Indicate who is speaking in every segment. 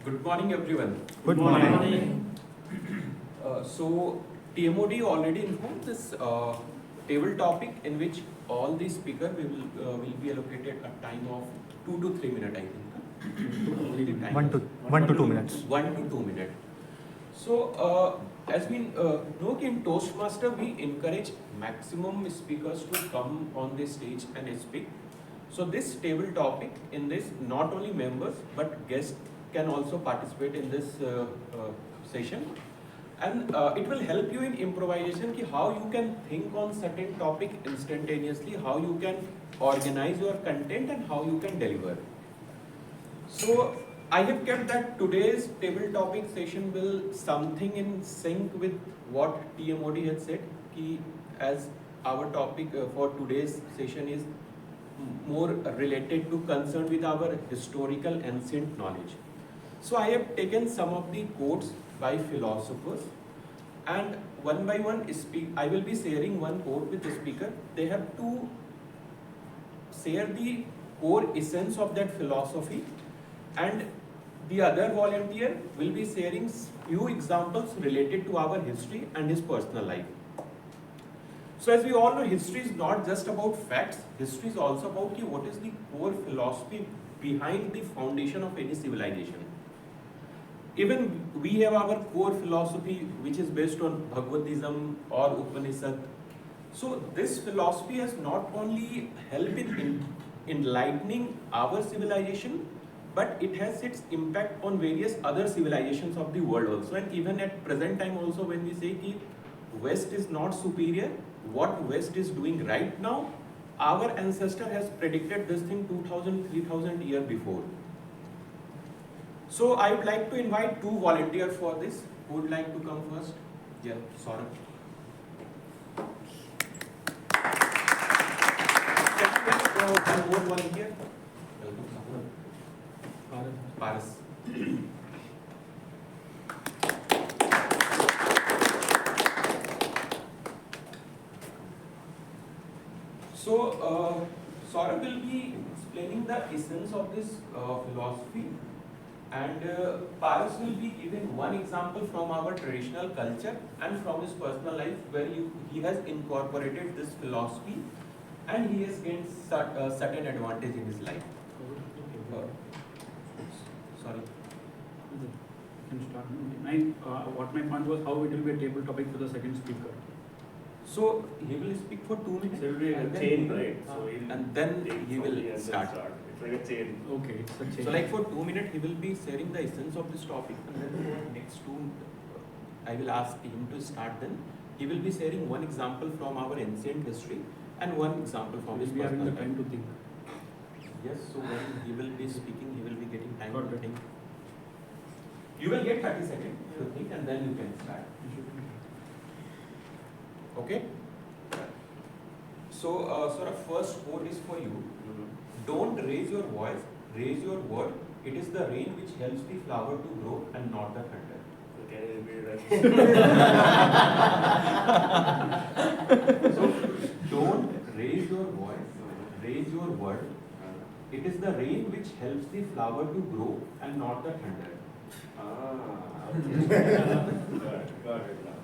Speaker 1: Good morning, everyone.
Speaker 2: Good morning.
Speaker 1: So, TMOD already informed this table topic in which all the speaker will be allocated a time of 2 to 3 minutes, I think. The time
Speaker 2: One
Speaker 1: is-
Speaker 2: to 1 to 2 minutes.
Speaker 1: 1 to 2 minutes. So, as we know, in Toastmaster, we encourage maximum speakers to come on the stage and speak. So, this table topic in this, not only members but guests can also participate in this session, and it will help you in improvisation ki how you can think on certain topic instantaneously, how you can organize your content and how you can deliver. So I have kept that today's table topic session will something in sync with what TMOD had said ki as our topic for today's session is more related to concern with our historical ancient knowledge. So I have taken some of the quotes by philosophers, and one by one I will be sharing one quote with the speaker. They have to share the core essence of that philosophy, and the other volunteer will be sharing few examples related to our history and his personal life. So as we all know, history is not just about facts, history is also about what is the core philosophy behind the foundation of any civilization. Even we have our core philosophy which is based on Bhagavatism or Upanishad. So this philosophy has not only helped in enlightening our civilization, but it has its impact on various other civilizations of the world also. And even at present time also, when we say that West is not superior, what West is doing right now, our ancestor has predicted this thing 2000, 3000 years before. So I would like to invite two volunteers for this. Who would like to come first? Yeah, Saurabh. One more volunteer. Paras. So, Saurabh will be explaining the essence of this philosophy, and Paras will be giving one example from our traditional culture and from his personal life where he has incorporated this philosophy and he has gained certain advantage in his life. Sorry.
Speaker 3: Can start. What my point was how it will be a table topic for the second speaker.
Speaker 1: So he will speak for 2 minutes.
Speaker 4: So it will be
Speaker 1: and
Speaker 4: a
Speaker 1: then
Speaker 4: chain,
Speaker 1: he will-
Speaker 4: right? So
Speaker 1: and then he will start.
Speaker 4: It's like a chain.
Speaker 3: Okay, it's a change.
Speaker 1: So like for 2 minutes he will be sharing the essence of this topic, and then for next two I will ask him to start. Then he will be sharing one example from our ancient history and one example from his
Speaker 3: we are having
Speaker 1: personal
Speaker 3: the time
Speaker 1: life.
Speaker 3: to think.
Speaker 1: Yes, so when he will be speaking, he will be getting time
Speaker 3: Got
Speaker 1: to
Speaker 3: it.
Speaker 1: think. You will get 30 seconds to think and then you can start. Okay? So, sort of first quote is for you. Don't raise your voice, raise your word. It is the rain which helps the flower to grow and not the thunder.
Speaker 4: So can you repeat it?
Speaker 1: So, don't raise your voice, raise your word. It is the rain which helps the flower to grow and not the thunder.
Speaker 4: Okay. Got it now.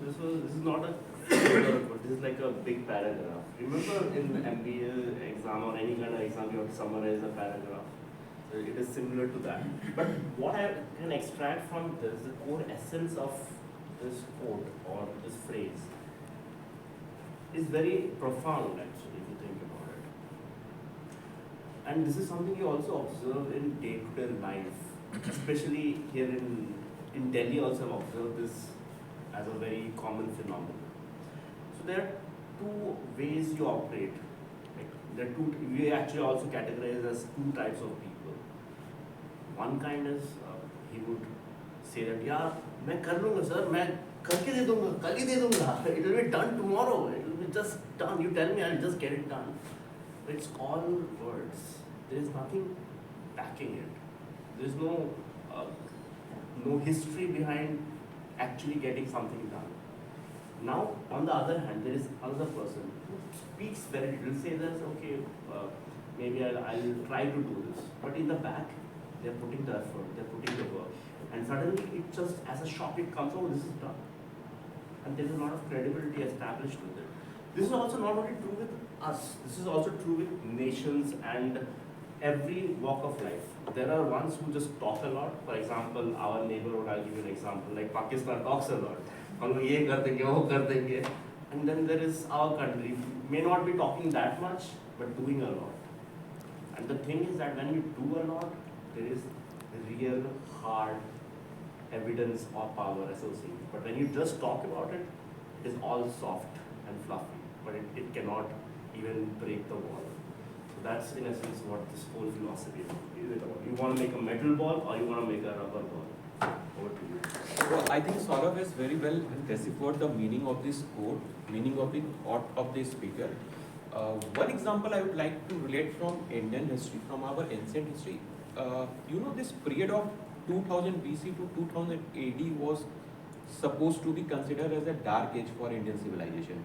Speaker 4: This is not a this is like a big paragraph. Remember in MBA exam or any kind of exam you have to summarize a paragraph. So it is similar to that. But what I can extract from this, the core essence of this quote or this phrase is very profound actually if you think about it. And this is something you also observe in day-to-day life, especially here in Delhi also I've observed this as a very common phenomenon. So there are two ways you operate. Like there are two, we actually also categorize as two types of people. One kind is he would say that, yeah, मैं कर लूँगा sir, मैं करके दे दूँगा, कल ही दे दूँगा. It will be done tomorrow. It will be just done. You tell me, I'll just get it done. But it's all words. There is nothing backing it. There is no history behind actually getting something done. Now, on the other hand, there is another person who speaks very little. Say that, okay, maybe maybe I'll try to do this. But in the back, they're putting the effort, they're putting the work. And suddenly it just, as a shock, it comes, oh, this is done. And there's a lot of credibility established with it. This is also not only true with us, this is also true with nations and every walk of life. There are ones who just talk a lot. For example, our neighborhood, I'll give you an example, like Pakistan talks a lot. हम लोग ये कर देंगे, वो कर देंगे. And then there is our country, may not be talking that much, but doing a lot. And the thing is that when you do a lot, there is real hard evidence or power associated. But when you just talk about it, it is all soft and fluffy, but it cannot even break the wall. So that's in essence what this whole philosophy is about. You want to make a metal ball or you want to make a rubber ball? Over to you.
Speaker 1: So I think Saurabh has very well deciphered the meaning of this quote, meaning of the thought of the speaker. One example I would like to relate from Indian history, from our ancient history. This period of 2000 BC to 2000 AD was supposed to be considered as a dark age for Indian civilization.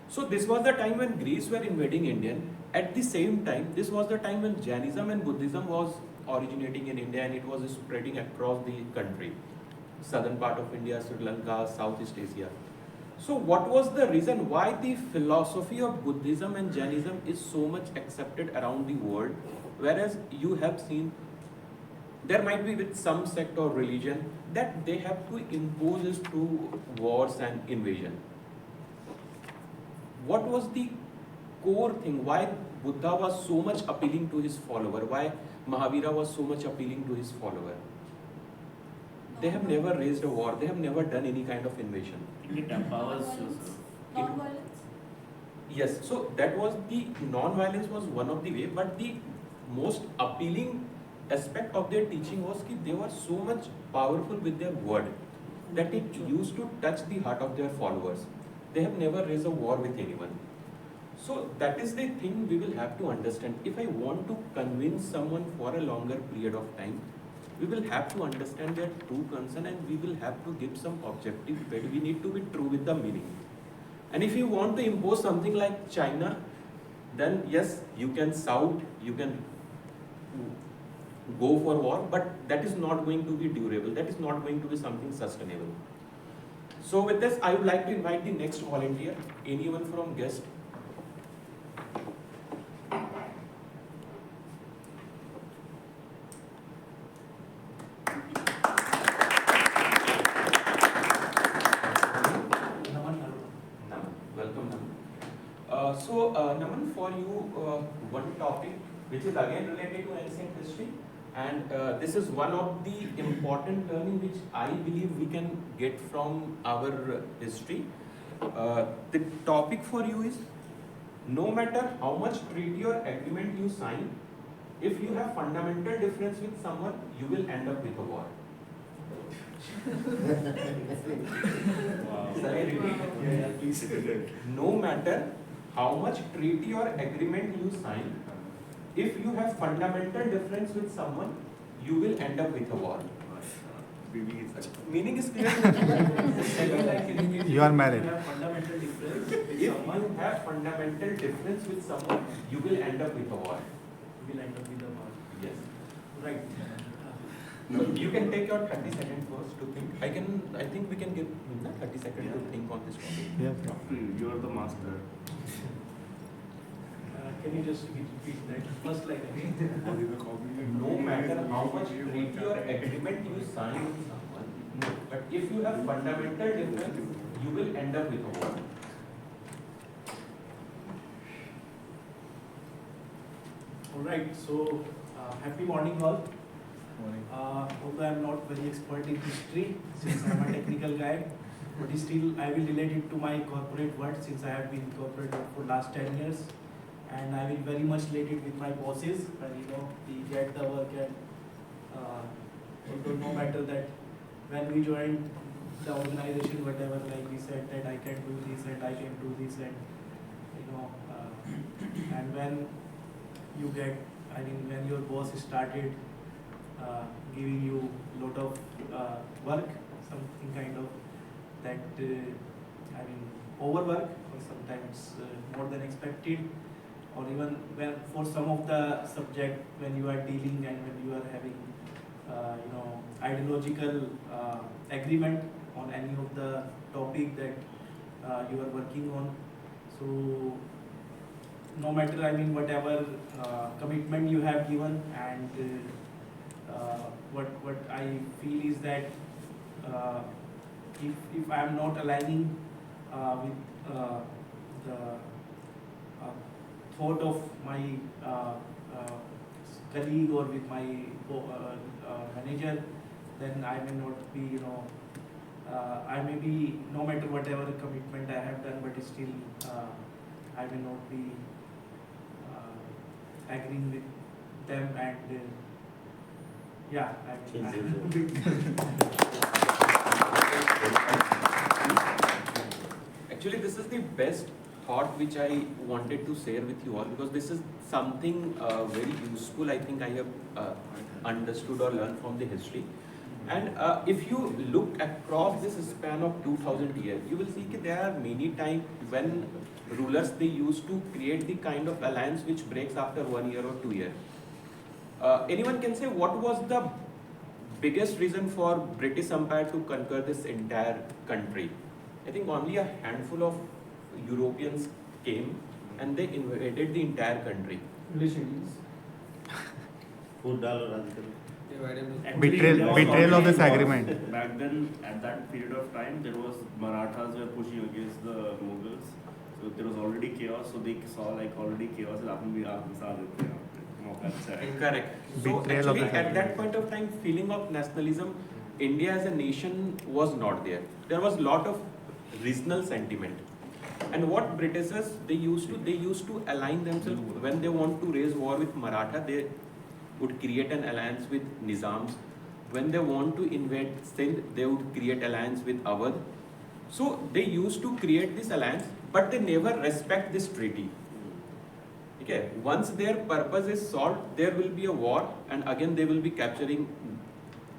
Speaker 1: So this was the time when Greeks were invading India. At the same time, this was the time when Jainism and Buddhism was originating in India and it was spreading across the country. Southern part of India, Sri Lanka, Southeast Asia. So what was the reason why the philosophy of Buddhism and Jainism is so much accepted around the world, whereas you have seen there might be with some sect or religion that they have to impose this through wars and invasion. What was the core thing? Why Buddha was so much appealing to his follower? Why Mahavira was so much appealing to his follower? They have never raised a war. They have never done any kind of invasion.
Speaker 4: It empowers yourself.
Speaker 5: Non-violence.
Speaker 1: Yes, so that was the non-violence was one of the way, but the most appealing aspect of their teaching was that they were so much powerful with their word that it used to touch the heart of their followers. They have never raised a war with anyone. So that is the thing we will have to understand. If I want to convince someone for a longer period of time, we will have to understand their true concern and we will have to give some objective, but we need to be true with the meaning. And if you want to impose something like China, then yes, you can shout, you can go for war, but that is not going to be durable. That is not going to be something sustainable. So with this, I would like to invite the next volunteer. Anyone from guest? Welcome, Naman. Naman, for you, one topic which is again related to ancient history, and this is one of the important learning which I believe we can get from our history. The topic for you is, no matter how much treaty or agreement you sign, if you have fundamental difference with someone, you will end up with a war.
Speaker 4: Wow.
Speaker 1: Shall I repeat?
Speaker 4: Yeah, please.
Speaker 1: No matter how much treaty or agreement you sign, if you have fundamental difference with someone, you will end up with a war. Meaning is clear.
Speaker 2: You are married.
Speaker 3: You have fundamental difference with
Speaker 1: If
Speaker 3: someone,
Speaker 1: you have fundamental difference with someone, you will end up with a war.
Speaker 3: you will end up with a war.
Speaker 1: Yes.
Speaker 3: Right.
Speaker 1: So you can take your 30 seconds first to think. I think we can give 30 seconds to think on this topic.
Speaker 2: Yes.
Speaker 4: You are the master.
Speaker 3: Can you just repeat that first line again?
Speaker 1: No matter how much treaty or agreement you sign with someone, but if you have fundamental difference, you will end up with a war.
Speaker 3: All right. So, happy morning, all. Although I am not very expert in history, since I am a technical guy, but still I will relate it to my corporate world since I have been in corporate world for last 10 years, and I will very much relate it with my bosses. When we get the work, and although no matter that when we joined the organization, whatever, like we said that I can do this and I can do this, and and when you get, when your boss started giving you lot of work, something kind of that overwork or sometimes more than expected, or even when for some of the subject when you are dealing and when you are having ideological agreement on any of the topic that you are working on. So no matter whatever commitment you have given, and what I feel is that if I am not aligning with the thought of my colleague or with my manager, then I may not be, I may be, no matter whatever commitment I have done, but still I may not be agreeing with them, and yeah,
Speaker 1: Actually, this is the best thought which I wanted to share with you all, because this is something very useful I think I have understood or learned from the history. And if you look across this span of 2000 years, you will see that there are many times when rulers, they used to create the kind of alliance which breaks after 1 year or 2 years. Anyone can say what was the biggest reason for British Empire to conquer this entire country? I think only a handful of Europeans came and they invaded the entire country.
Speaker 4: Actually,
Speaker 2: Betrayal,
Speaker 4: there was
Speaker 2: betrayal of
Speaker 4: already
Speaker 2: this
Speaker 4: wars.
Speaker 2: agreement.
Speaker 4: Back then, at that period of time, there was Marathas were pushing against the Mughals. So there was already chaos. So they saw like already chaos is happening.
Speaker 1: Correct. So
Speaker 2: Betrayal of
Speaker 1: actually
Speaker 2: the
Speaker 1: at that
Speaker 2: country.
Speaker 1: point of time, feeling of nationalism, India as a nation was not there. There was lot of regional sentiment. And what Britishers, they used to align themselves when they want to raise war with Maratha, they would create an alliance with Nizams. When they want to invade Sindh, they would create alliance with Awadh. So they used to create this alliance, but they never respect this treaty. Okay, once their purpose is solved, there will be a war, and again they will be capturing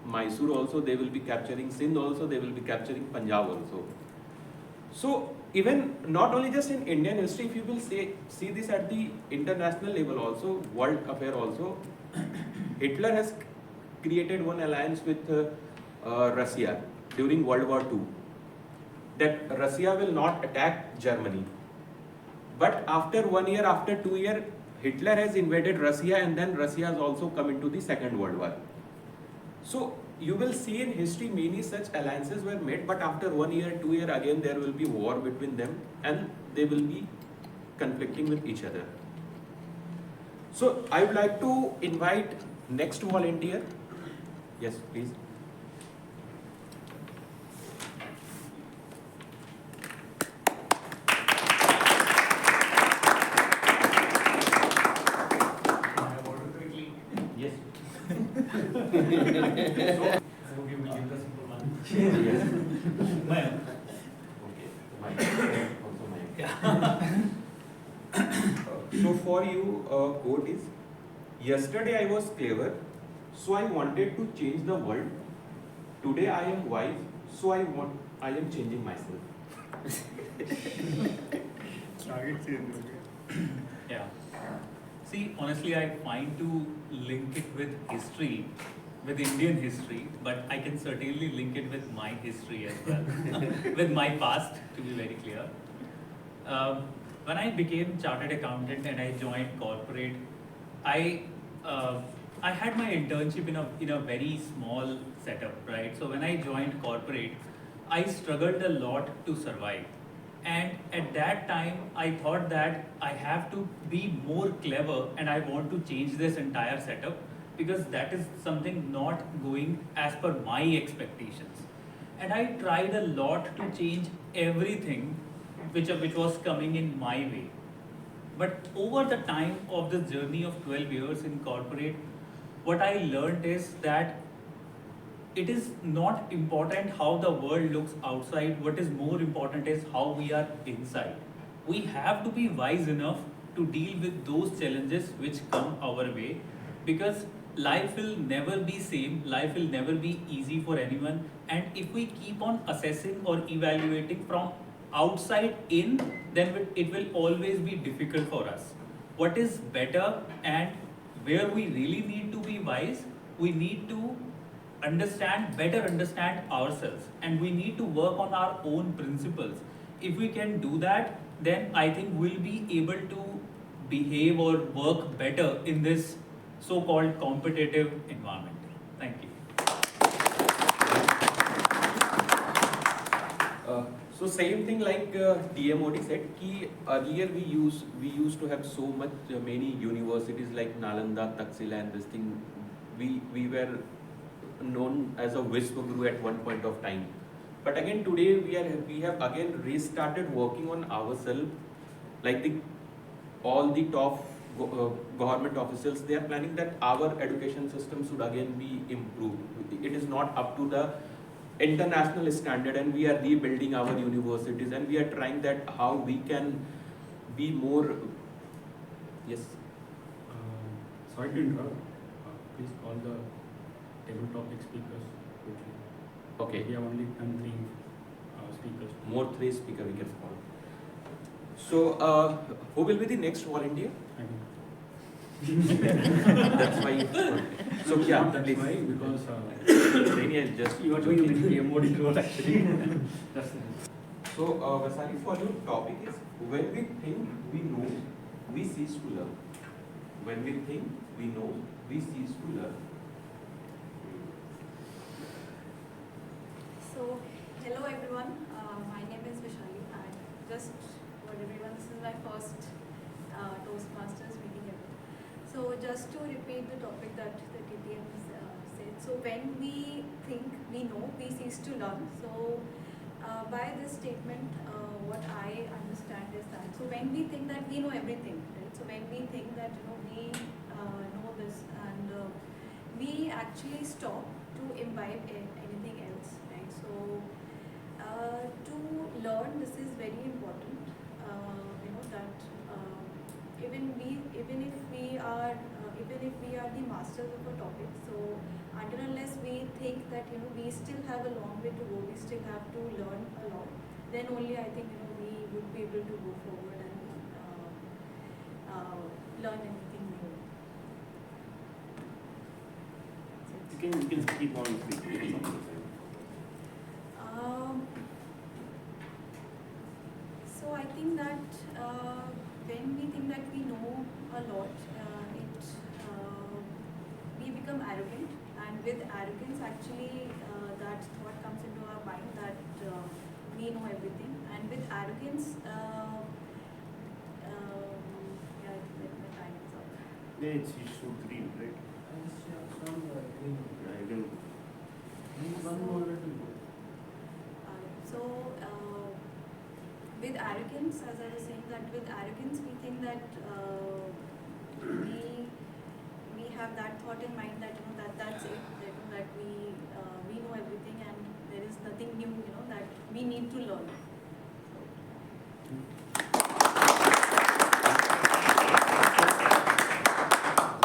Speaker 1: Mysore also, they will be capturing Sindh also, they will be capturing Punjab also. So even not only just in Indian history, if you will see this at the international level also, world affair also, Hitler has created one alliance with Russia during World War II, that Russia will not attack Germany. But after 1 year, after 2 years, Hitler has invaded Russia, and then Russia has also come into the Second World War. So you will see in history many such alliances were made, but after 1 year, 2 years, again there will be war between them and they will be conflicting with each other. So I would like to invite next volunteer. Yes, please. Yes.
Speaker 5: Okay, we'll give the simple one.
Speaker 1: Yes.
Speaker 5: Mayank.
Speaker 1: Okay. Mayank. Also Mayank. So for you, quote is, yesterday I was clever, so I wanted to change the world. Today I am wise, so I am changing myself.
Speaker 5: Yeah. See, honestly, I find to link it with history, with Indian history, but I can certainly link it with my history as well, with my past, to be very clear. When I became chartered accountant and I joined corporate, I had my internship in a very small setup, right? So when I joined corporate, I struggled a lot to survive. And at that time, I thought that I have to be more clever and I want to change this entire setup because that is something not going as per my expectations. And I tried a lot to change everything which was coming in my way. But over the time of this journey of 12 years in corporate, what I learned is that it is not important how the world looks outside. What is more important is how we are inside. We have to be wise enough to deal with those challenges which come our way, because life will never be same, life will never be easy for anyone, and if we keep on assessing or evaluating from outside in, then it will always be difficult for us. what is better, and where we really need to be wise, we need to better understand ourselves, and we need to work on our own principles. If we can do that, then I think we'll be able to behave or work better in this so-called competitive environment. Thank you.
Speaker 1: So same thing like TMOD said, ki earlier we used to have so much many universities like Nalanda, Taxila and this thing. We were known as a Vishwaguru at one point of time. But again today we have again restarted working on ourselves. Like all the top government officials, they are planning that our education system should again be improved. It is not up to the international standard, and we are rebuilding our universities, and we are trying that how we can be more. Yes.
Speaker 6: Sorry to interrupt. Please call the table topic speakers quickly.
Speaker 1: Okay.
Speaker 6: We have only done three speakers.
Speaker 1: More 3 speaker we can call. So who will be the next volunteer?
Speaker 6: I mean,
Speaker 1: That's why. So yeah,
Speaker 6: that's
Speaker 1: please.
Speaker 6: why, because
Speaker 1: Just
Speaker 6: you are doing a very MOD role actually. That's
Speaker 1: So Vasari, for your topic is when we think we know, we cease to learn. When we think we know, we cease to learn.
Speaker 7: So, hello everyone. My name is Vishali, and just for everyone, this is my first Toastmasters meeting ever. So, just to repeat the topic that the TTM said. So, when we think we know, we cease to learn. So, by this statement, what I understand is that when we think that we know everything, right? So, when we think that we know this, and we actually stop to imbibe anything else, right? So, to learn, this is very important. That even if we are the masters of a topic, so until unless we think that we still have a long way to go, we still have to learn a lot, then only I think we would be able to go forward and learn anything new.
Speaker 4: You can keep on speaking some of the time.
Speaker 7: So I think that when we think that we know a lot, we become arrogant, and with arrogance, actually, that thought comes into our mind that we know everything, and with arrogance, yeah, my time is up.
Speaker 4: Yeah, you should read, right? Yeah, you can.
Speaker 7: So, with arrogance, as I was saying, that with arrogance we think that we have that thought in mind that that's it, that we know everything and there is nothing new that we need to learn.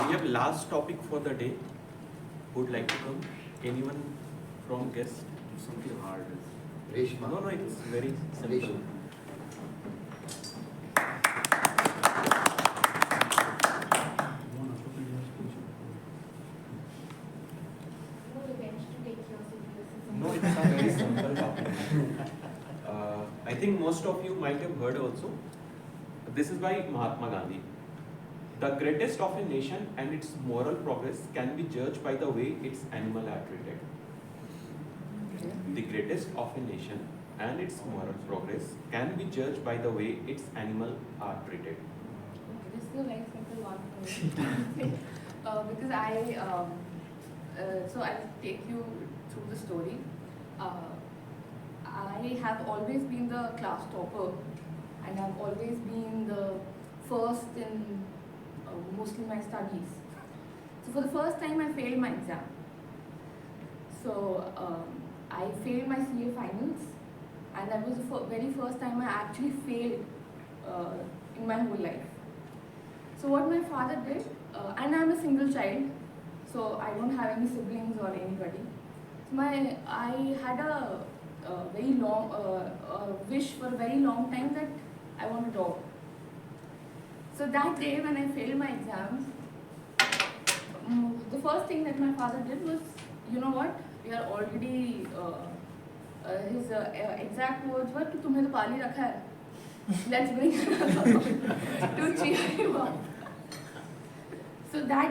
Speaker 1: We have last topic for the day. Who would like to come? Anyone from guest?
Speaker 4: Something hard.
Speaker 8: Reshma.
Speaker 1: No, it's very simple.
Speaker 8: Reshma.
Speaker 1: No, it's a very simple topic. I think most of you might have heard also. This is by Mahatma Gandhi. The greatest of a nation and its moral progress can be judged by the way its animals are treated. The greatest of a nation and its moral progress can be judged by the way its animals are treated.
Speaker 9: Okay, this is a very simple one for me. Because so I'll take you through the story. I have always been the class topper, and I've always been the first in mostly my studies. So for the first time I failed my exam. So I failed my CA finals, and that was the very first time I actually failed in my whole life. So what my father did, and I'm a single child, so I don't have any siblings or anybody. So I had a very long wish for a very long time that I want a dog. So that day when I failed my exams, the first thing that my father did was, you know what, we are already, his exact words were, कि तुम्हें तो पाल ही रखा है. Let's bring to cheer him up. So that,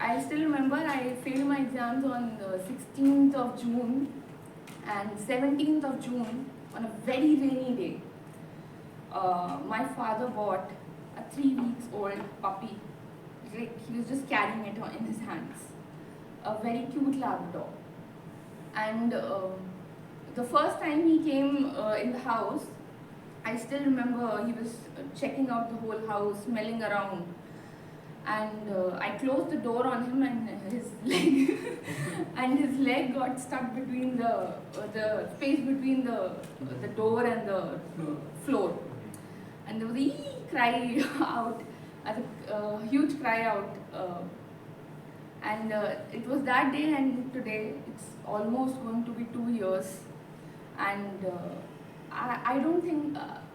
Speaker 9: I still remember I failed my exams on the 16th of June and 17th of June on a very rainy day. My father bought a 3 weeks old puppy. Like he was just carrying it in his hands. A very cute Labrador. And the first time he came in the house, I still remember he was checking out the whole house, smelling around. And I closed the door on him, and his leg got stuck between the space between the door and the floor. And there was a cry out, a huge cry out. And it was that day, and today it's almost going to be 2 years. And I don't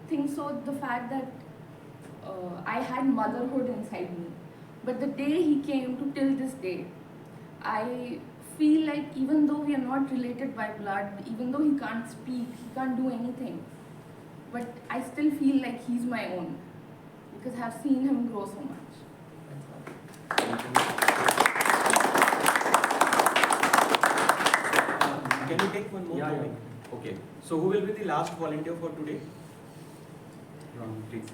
Speaker 9: think so. The fact that I had motherhood inside me, but the day he came to till this day, I feel like even though we are not related by blood, even though he can't speak, he can't do anything, but I still feel like he's my own because I've seen him grow so much.
Speaker 1: Can you take one more?
Speaker 6: Yeah,
Speaker 1: topic? Okay. So who will be the last volunteer for today?
Speaker 6: Ram, please.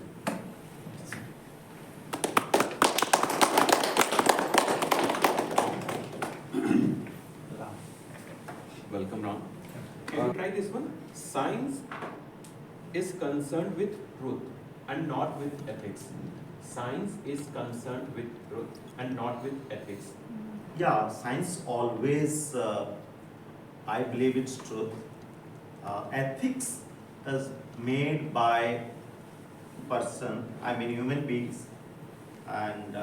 Speaker 1: Welcome, Ram. Can you try this one? Science is concerned with truth and not with ethics. Science is concerned with truth and not with ethics.
Speaker 8: Yeah, science always, I believe it's truth. Ethics is made by person, I mean human beings, and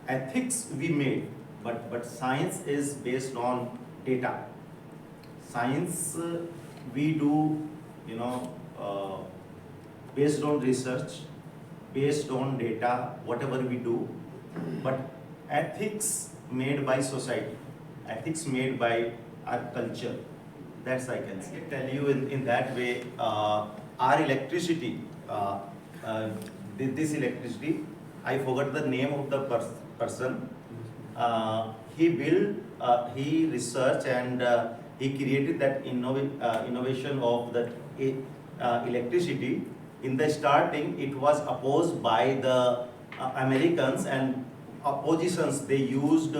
Speaker 8: ethics we made, but science is based on data. Science we do, based on research, based on data, whatever we do, but ethics made by society, ethics made by our culture. That's I can tell you in that way. Our electricity, this electricity, I forgot the name of the person. He built, he researched and he created that innovation of that electricity. In the starting, it was opposed by the Americans, and oppositions they used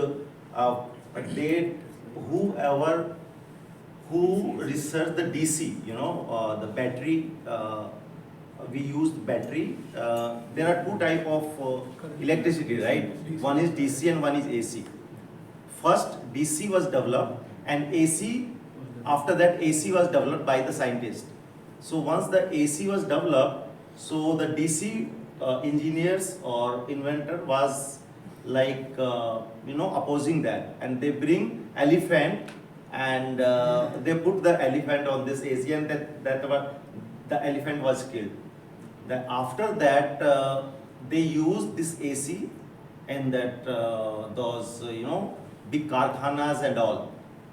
Speaker 8: who researched the DC, the battery. We used battery. There are two type of electricity, right? One is DC and one is AC. First DC was developed, and AC. After that, AC was developed by the scientist. So once the AC was developed, so the DC engineers or inventor was like opposing that, and they bring elephant and they put the elephant on this AC, and the elephant was killed. Then after that they used this AC and that those big karkhanas and all,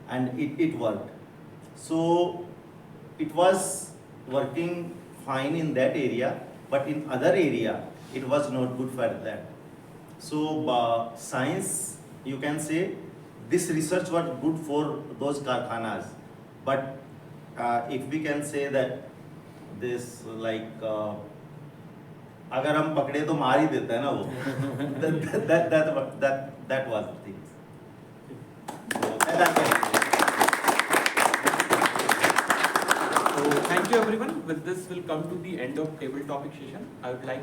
Speaker 8: and it worked. So it was working fine in that area, but in other area it was not good for that. So science, you can say, this research was good for those karkhanas, but if we can say that this like अगर हम पकड़े तो मार ही देता है ना वो. that was the thing. So
Speaker 1: So thank you everyone. With this, we'll come to the end of table topic session. I would like